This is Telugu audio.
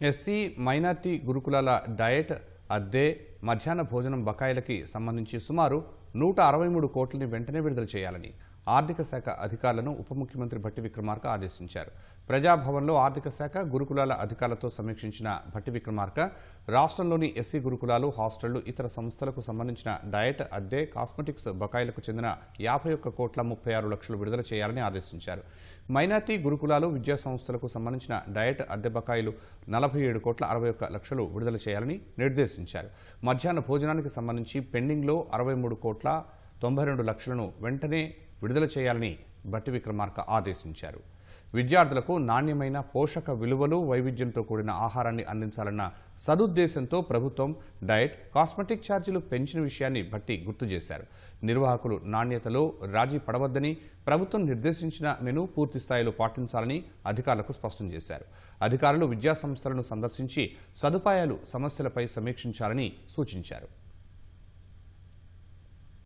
ఎస్సీ మైనార్టీ గురుకులాల డయట్ అద్దె మధ్యాహ్న భోజనం బకాయిలకి సంబంధించి సుమారు 163 కోట్లని వెంటనే విడుదల చేయాలని ఆర్థిక శాఖ అధికారులను ఉప ముఖ్యమంత్రి భట్టి విక్రమార్క ఆదేశించారు. ప్రజాభవన్లో ఆర్థిక శాఖ గురుకులాల అధికారులతో సమీక్షించిన భట్టి విక్రమార్క రాష్ట్రంలోని ఎస్సీ గురుకులాలు, హాస్టళ్లు, ఇతర సంస్థలకు సంబంధించిన డయట్ అద్దె, కాస్మెటిక్స్ బకాయిలకు చెందిన 51 కోట్ల 36 లక్షలు విడుదల చేయాలని ఆదేశించారు. మైనార్టీ గురుకులాలు, విద్యా సంస్థలకు సంబంధించిన డయట్ అద్దె బకాయిలు 47 కోట్ల 61 లక్షలు విడుదల చేయాలని నిర్దేశించారు. మధ్యాహ్న భోజనానికి సంబంధించి పెండింగ్లో 63 కోట్ల 92 లక్షలను వెంటనే విడుదల చేయాలని భట్టి విక్రమార్క ఆదేశించారు. విద్యార్థులకు నాణ్యమైన పోషక విలువలు, వైవిధ్యంతో కూడిన ఆహారాన్ని అందించాలన్న సదుద్దేశంతో ప్రభుత్వం డయట్, కాస్మెటిక్ ఛార్జీలు పెంచిన విషయాన్ని భట్టి గుర్తు చేశారు. నిర్వాహకులు నాణ్యతలో రాజీ పడవద్దని, ప్రభుత్వం నిర్దేశించిన మెనూ పూర్తి స్థాయిలో పాటించాలని అధికారులకు స్పష్టం చేశారు. అధికారులు విద్యా సంస్థలను సందర్శించి సదుపాయాలు, సమస్యలపై సమీక్షించాలని సూచించారు.